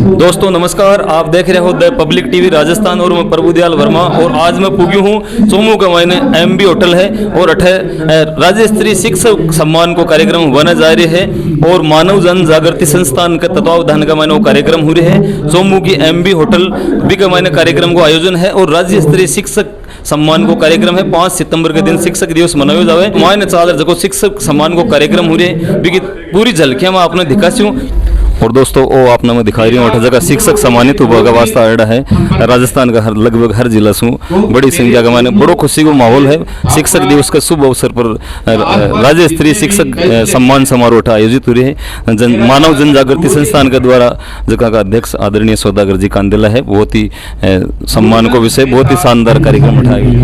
दोस्तों नमस्कार, आप देख रहे हो द पब्लिक टीवी राजस्थान और मैं प्रभुदयाल वर्मा। और आज मैं पुगी हूँ सोमू का मायने एमबी होटल है और अठे राज्य स्तरीय शिक्षक सम्मान को कार्यक्रम होने जा रहे है और मानव जन जागृति संस्थान के तत्वावधान का मायने वो कार्यक्रम हो रहे है। सोमू की एमबी होटल भी का मायने कार्यक्रम को आयोजन है और राज्य स्तरीय शिक्षक सम्मान को कार्यक्रम है। 5 सितंबर के दिन शिक्षक दिवस मनाया जावे। मायने चादर जको शिक्षक सम्मान को कार्यक्रम हो रहे पूरी झलकियां मैं आपने दिखासी हूँ। और दोस्तों वो आपने मैं दिखा रही हूँ जगह शिक्षक सम्मानित हुआ का वास्ता आड़ा है राजस्थान का लगभग हर जिला से बड़ी संख्या का माने बड़ो खुशी को माहौल है। शिक्षक दिवस के शुभ अवसर पर राज्य स्तरीय शिक्षक सम्मान समारोह आयोजित हो रही है। मानव जन जागृति संस्थान के द्वारा जगह का अध्यक्ष आदरणीय सौदागर जी कांदेला है। बहुत ही सम्मान को विषय बहुत ही शानदार कार्यक्रम उठाया गया।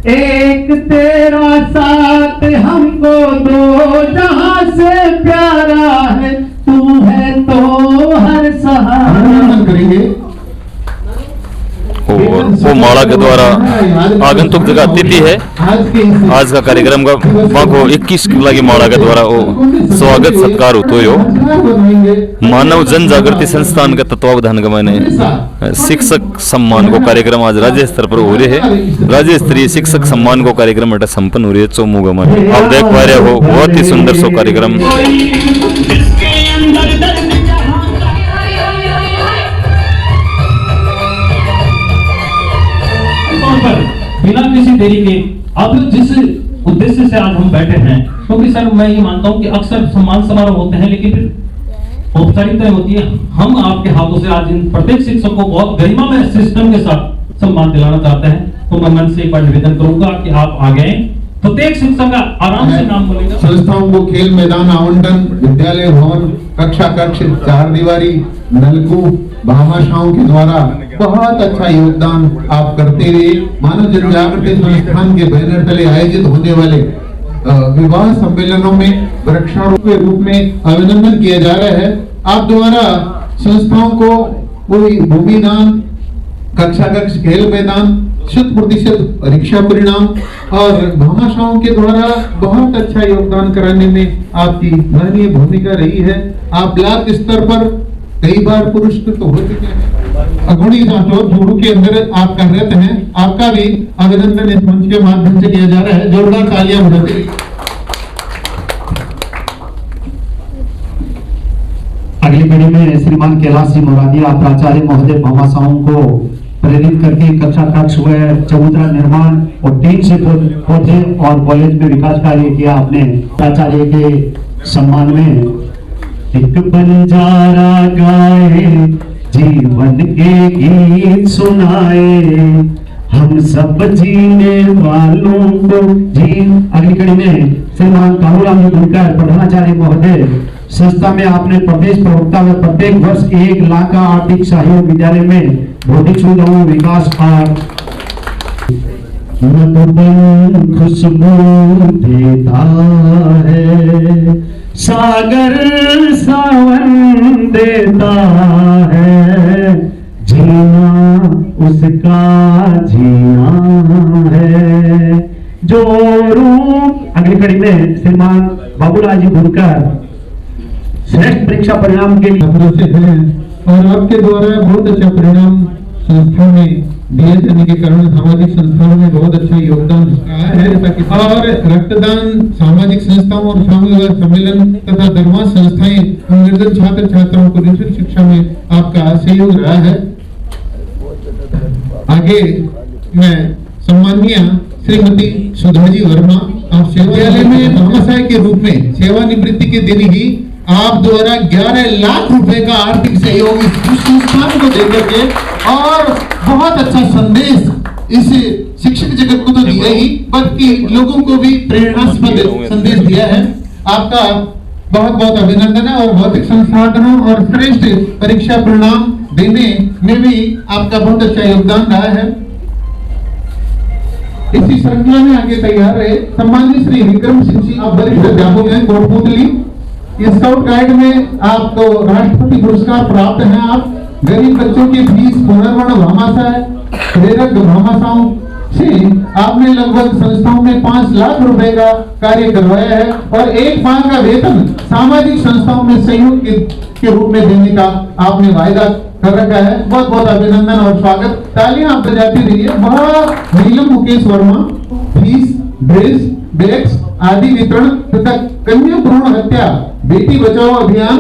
एक तेरा साथ हमको दो जहां से प्यारा है, तू है तो हर सहारा करेंगे। वो माला के द्वारा आगंतुक जगह अतिथि है। आज का कार्यक्रम का को 21 किला की माला के द्वारा वो स्वागत सत्कार होते हो। मानव जन जागृति संस्थान के तत्वावधान का मैंने शिक्षक सम्मान को कार्यक्रम आज राज्य स्तर पर हो रहे है। राज्य स्तरीय शिक्षक सम्मान को कार्यक्रम संपन्न हो रही है चोमू का मैंने आप देख पा रहे हो। बहुत ही सुंदर सो कार्यक्रम। बिना किसी देरी के अब जिस उद्देश्य से आज हम बैठे हैं, क्योंकि सर मैं ये मानता हूं कि अक्सर सम्मान समारोह होते हैं लेकिन फिर औपचारिकता होती है। हम आपके हाथों से आज इन प्रत्येक शिक्षक को बहुत गरिमा में सिस्टम के साथ सम्मान दिलाना चाहते हैं। तो मैं मन से एक बार निवेदन करूंगा कि आप आ गए। प्रत्येक शिक्षक का आराम से नाम बोलेगा। संस्थाओं को खेल मैदान आवंटन, विद्यालय भवन, कक्षा कक्ष, 4 दीवारी, नलकूप, भामाशाहों के द्वारा बहुत अच्छा योगदान आप करते हुए मानव जन जागृति संस्थान के बैनर तले आयोजित होने वाले विवाह सम्मेलनों में वृक्षारोपण के रूप में अभिनंदन किया जा रहा है। आप द्वारा संस्थाओं को कोई भूमि दान, कक्षा कक्ष, खेल मैदान, 100% परीक्षा परिणाम और भामाशाहों के द्वारा बहुत अच्छा योगदान कराने में आपकी महनीय भूमिका रही है। आप ब्लॉक स्तर पर कई बार पुरस्कृत हो चुके हैं। अगुणी जोड़ू के अंदर आप कार्यरत हैं। आपका भी अभिनंदन इस मंच के माध्यम से किया जा रहा है। जोरदार तालियां बजाते। अगली कड़ी में श्रीमान कैलाश जी मोरादिया प्राचार्य महोदय भामाशाहों को प्रेरित करके कक्षा कक्ष व चबूतरा निर्माण और 300 पौधे और कॉलेज में विकास कार्य किया। आपने प्राचार्य के सम्मान में एक बंजारा गाए, जीवन के गीत सुनाए, हम सब जीने वालों को जी। अगली कड़ी में श्रीमान कालूराम जी गुलकर प्रधानाचार्य महोदय संस्था में आपने प्रदेश प्रवक्ता में प्रत्येक वर्ष 1 लाख का आर्थिक सहयोग विद्यालय में भौतिक सुविधाओं विकास और खुशबू देता है, सागर सावन देता है, जीना उसका जीना है जो रूप। अगली कड़ी में श्रीमान बाबूलाल जी गुरकर श्रेष्ठ परीक्षा परिणाम के लिए हैं और आपके द्वारा बहुत अच्छा परिणाम संस्था में दिए जाने के कारण सामाजिक संस्थाओं में बहुत अच्छा योगदान है। और रक्तदान, सामाजिक संस्थाओं और सामूहिक सम्मेलन तथा धर्मार्थ संस्थाएं निर्धन छात्र छात्राओं को निःशुल्क शिक्षा में आपका सहयोग रहा है। आगे मैं सम्माननीय श्रीमती सुधाजी वर्मा, आप सेवालय में भामाशाह के रूप में सेवानिवृत्ति के दिन ही आप द्वारा 11 लाख रुपए का आर्थिक सहयोग इस संस्थान को देकर के और बहुत अच्छा संदेश इस शिक्षक जगत को तो दिया ही बल्कि लोगों को भी प्रेरणास्पद संदेश दिया है। आपका बहुत बहुत अभिनंदन है और भौतिक संसाधनों और श्रेष्ठ परीक्षा परिणाम देने में भी आपका बहुत अच्छा योगदान रहा है। इसी श्रृंखला में आगे तैयार है सम्मानित श्री विक्रम सिंह जी, आप वरिष्ठ अध्यापक हैं कोटपुतली। स्काउट गाइड में आपको राष्ट्रपति पुरस्कार प्राप्त है। आप गरीब बच्चों के बीच पुनर्वर्ण भामाशाह, प्रेरक भामाशाहों से आपने लगभग संस्थाओं में 5 लाख रुपए का कार्य करवाया है और 1 माह का वेतन सामाजिक संस्थाओं में सहयोग के रूप में देने का आपने वायदा कर रखा है। बहुत बहुत अभिनंदन और स्वागत। तालियां आप बजाते रहिए। Neelam Mukesh Verma fees, dress, bags आदि वितरण तथा कन्या भ्रूण हत्या, बेटी बचाओ अभियान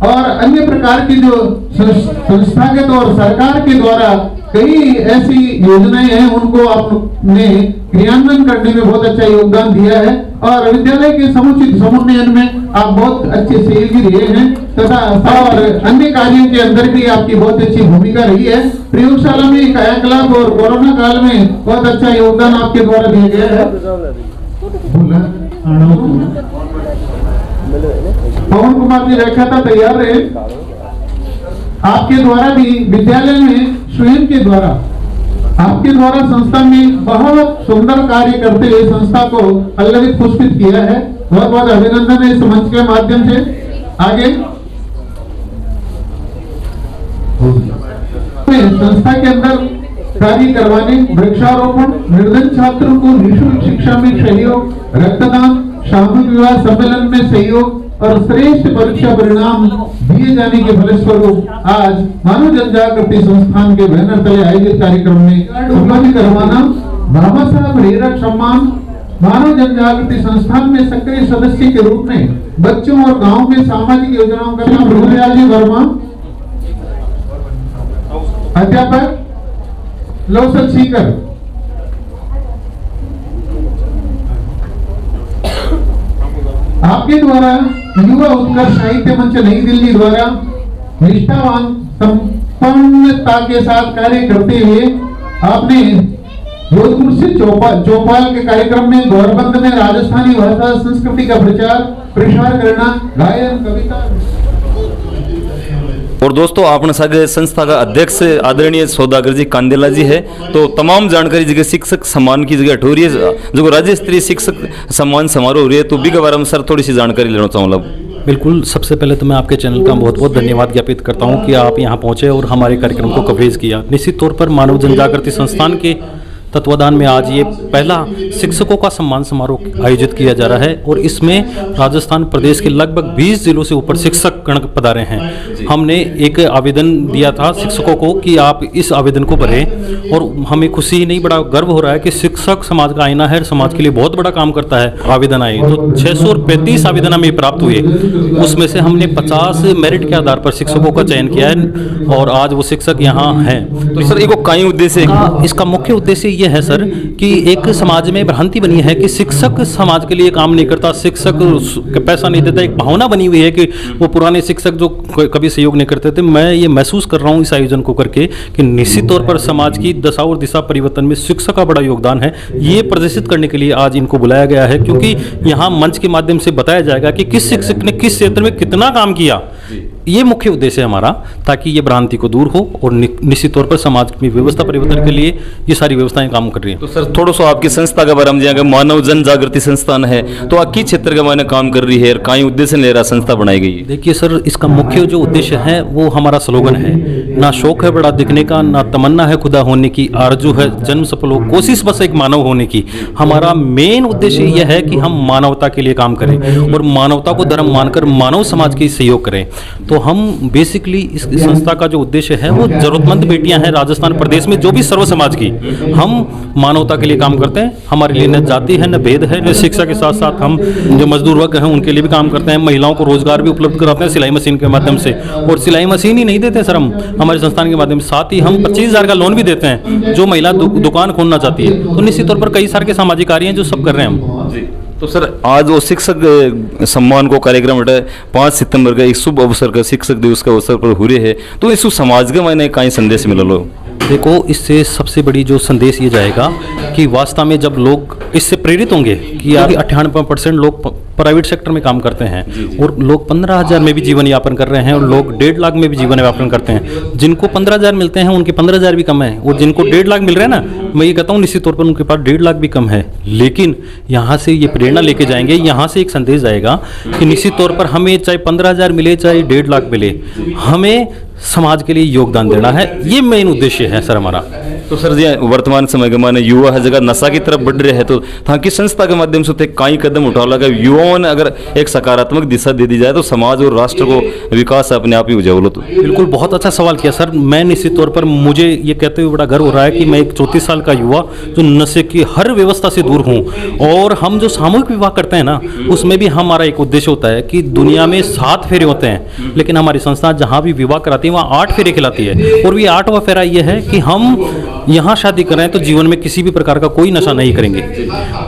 और अन्य प्रकार की जो संस्थागत और सरकार के द्वारा कई ऐसी योजनाएं हैं, उनको आपने क्रियान्वयन करने में बहुत अच्छा योगदान दिया है और विद्यालय के समुचित समन्वयन में आप बहुत अच्छे सहयोगी रहे हैं तथा और अन्य कार्यों के अंदर भी आपकी बहुत अच्छी भूमिका रही है। प्रयोगशाला में कायाकल्प और कोरोना काल में बहुत अच्छा योगदान आपके द्वारा दिया गया है। पवन कुमार जी व्याख्याता तैयार रहे। आपके द्वारा भी विद्यालय में स्वयं के द्वारा आपके द्वारा संस्था में बहुत सुंदर कार्य करते हुए संस्था को अलवित पुष्पित किया है। बहुत बहुत अभिनंदन है इस मंच के माध्यम से। आगे संस्था के अंदर कार्य करवाने, वृक्षारोपण, निर्धन छात्रों को निःशुल्क शिक्षा में सहयोग, रक्तदान, सामूहिक विवाह सम्मेलन में सहयोग और श्रेष्ठ परीक्षा परिणाम दिए जाने के फलस्वरूप आज मानव जनजागृति संस्थान के बैनर तले आयोजित कार्यक्रम में सम्मानित करवाना, बाबा साहब रेरक सम्मान, मानव जनजागृति संस्थान में सक्रिय सदस्य के रूप में बच्चों और गांव में सामाजिक योजनाओं का नाम भूलयाजी वर्मा, अध्यापक लौसत सीकर। आपके द्वारा युवा उत्कर्ष साहित्य मंच नई दिल्ली द्वारा निष्ठावान संपन्नता के साथ कार्य करते हुए आपने जोधपुर से चौपाल के कार्यक्रम में गौरबंद में राजस्थानी भाषा संस्कृति का प्रसार करना, गायन, कविता। और दोस्तों आपने सागे संस्था का अध्यक्ष आदरणीय सौदागर जी कांदेला जी है। तो तमाम जानकारी जगह शिक्षक सम्मान की जगह हो रही है, जो राज्य स्तरीय शिक्षक सम्मान समारोह हो रही है, तो भी के बारे में सर थोड़ी सी जानकारी लेना चाहूँगा। बिल्कुल, सबसे पहले तो मैं आपके चैनल का बहुत बहुत धन्यवाद ज्ञापित करता हूं कि आप यहां पहुंचे और हमारे कार्यक्रम को कवरेज किया। निश्चित तौर पर मानव जनजागृति संस्थान के तत्वाधान में आज ये पहला शिक्षकों का सम्मान समारोह आयोजित किया जा रहा है और इसमें राजस्थान प्रदेश के लगभग 20 जिलों से ऊपर शिक्षक गण पधारे हैं। हमने एक आवेदन दिया था शिक्षकों को कि आप इस आवेदन को भरें और हमें खुशी ही नहीं, बड़ा गर्व हो रहा है कि शिक्षक समाज का आईना है, समाज के लिए बहुत बड़ा काम करता है। आवेदन आए तो 635 आवेदन हमें प्राप्त हुए, उसमें से हमने 50 मेरिट के आधार पर शिक्षकों का चयन किया है और आज वो शिक्षक यहाँ हैं। तो सर एक कई उद्देश्य, इसका मुख्य उद्देश्य ये है सर कि एक समाज में भ्रांति बनी है कि शिक्षक समाज के लिए काम नहीं करता, शिक्षक पैसा नहीं देता। एक भावना बनी हुई है कि वो पुराने शिक्षक जो कभी सहयोग नहीं करते थे। मैं ये महसूस कर रहा हूँ इस आयोजन को करके कि निश्चित तौर पर समाज की दशा और दिशा परिवर्तन में शिक्षक का बड़ा योगदान है। ये प्रदर्शित करने के लिए आज इनको बुलाया गया है, क्योंकि यहाँ मंच के माध्यम से बताया जाएगा कि किस शिक्षक ने किस क्षेत्र में कितना काम किया। ये मुख्य उद्देश्य है हमारा, ताकि ये भ्रांति को दूर हो और निश्चित तौर पर समाज में व्यवस्था परिवर्तन के लिए ये सारी व्यवस्थाएं काम कर रही हैं। तो सर थोड़ा सा आपकी संस्था के बारे में जाएंगे। मानव जन जागृति संस्थान है, तो आप किस क्षेत्र के मायने काम कर रही है और कई उद्देश्य ले रहा संस्था बनाई गई है? देखिए सर, इसका मुख्य जो उद्देश्य है वो हमारा स्लोगन है, ना शौक है बड़ा दिखने का, ना तमन्ना है खुदा होने की, आरजू है जन्म सफल हो, कोशिश बस एक मानव होने की। हमारा मेन उद्देश्य यह है कि हम मानवता के लिए काम करें और मानवता को धर्म मानकर मानव समाज के सहयोग करें। तो हम बेसिकली इस संस्था का जो उद्देश्य है वो जरूरतमंद बेटियां हैं राजस्थान प्रदेश में, जो भी सर्व समाज की, हम मानवता के लिए काम करते हैं। हमारे लिए न जाति है न भेद है, न शिक्षा के साथ साथ हम जो मजदूर वर्ग हैं उनके लिए भी काम करते हैं। महिलाओं को रोजगार भी उपलब्ध कराते हैं सिलाई मशीन के माध्यम से, और सिलाई मशीन ही नहीं देते सर हम हमारे संस्थान के माध्यम से, साथ ही हम 25,000 का लोन भी देते हैं जो महिला दुकान खोलना चाहती है। तो निश्चित तौर पर कई सारे के सामाजिक कार्य हैं जो सब कर रहे हैं हम। तो सर आज वो शिक्षक सम्मान को कार्यक्रम 5 सितंबर का एक शुभ अवसर का शिक्षक दिवस का अवसर पर हो रहे है, तो इस समाज के मैंने कई संदेश मिला लो। देखो, इससे सबसे बड़ी जो संदेश ये जाएगा कि वास्तव में जब लोग इससे प्रेरित होंगे कि 98% लोग प्राइवेट सेक्टर में काम करते हैं और लोग 15,000 में भी जीवन यापन कर रहे हैं और लोग 1.5 लाख में भी जीवन यापन करते हैं। जिनको 15,000 मिलते हैं उनके 15,000 भी कम है, और जिनको 1.5 लाख मिल रहे हैं ना, मैं ये कहता हूँ निश्चित तौर पर उनके पास 1.5 लाख भी कम है। लेकिन यहाँ से ये प्रेरणा लेके जाएंगे, यहाँ से एक संदेश जाएगा कि निश्चित तौर पर हमें चाहे 15,000 मिले चाहे 1.5 लाख मिले, हमें समाज के लिए योगदान देना है, ये मेन उद्देश्य है सर हमारा। तो सर जी वर्तमान समय के माने युवा हर जगह नशा की तरफ बढ़ रहे हैं, तो ताकि संस्था के माध्यम से कई कदम उठा लगा युवाओं ने अगर एक सकारात्मक दिशा दे दी जाए तो समाज और राष्ट्र को विकास अपने आप ही हो जाए। तो बिल्कुल बहुत अच्छा सवाल किया सर। मैं निश्चित तौर पर मुझे ये कहते हुए बड़ा गर्व हो रहा है कि मैं एक 34 साल का युवा जो नशे की हर व्यवस्था से दूर हूँ। और हम जो सामूहिक विवाह करते हैं ना, उसमें भी हमारा एक उद्देश्य होता है कि दुनिया में 7 फेरे होते हैं, लेकिन हमारी संस्था जहाँ भी विवाह कराती है वहाँ 8 फेरे खिलाती है। और ये 8वां फेरा ये है कि हम यहाँ शादी कर रहे हैं तो जीवन में किसी भी प्रकार का कोई नशा नहीं करेंगे।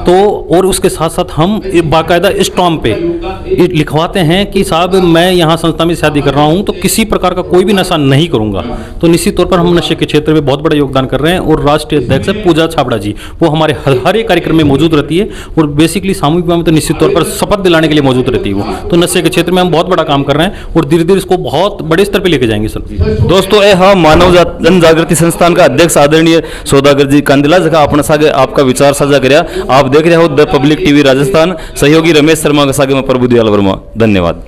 तो और उसके साथ साथ हम बाकायदा स्टॉम्प पे लिखवाते हैं कि साहब मैं यहाँ संस्था में शादी कर रहा हूँ तो किसी प्रकार का कोई भी नशा नहीं करूँगा। तो निश्चित तौर पर हम नशे के क्षेत्र में बहुत बड़ा योगदान कर रहे हैं। और राष्ट्रीय अध्यक्ष है पूजा छाबड़ा जी, वो हमारे हर एक कार्यक्रम में मौजूद रहती है। और बेसिकली सामूहिक विवाह में तो निश्चित तौर पर शपथ दिलाने के लिए मौजूद रहती है वो। तो नशे के क्षेत्र में हम बहुत बड़ा काम कर रहे हैं और धीरे धीरे इसको बहुत बड़े स्तर पर लेके जाएंगे सर। दोस्तों ये हाँ मानव जन जागृति संस्थान का अध्यक्ष आदरणीय सौदागर जी कांदिला जगह अपने सागे आपका विचार साझा कराया। आप देख रहे हो द पब्लिक टीवी राजस्थान, सहयोगी रमेश शर्मा के सागे में प्रभुदयाल वर्मा। धन्यवाद।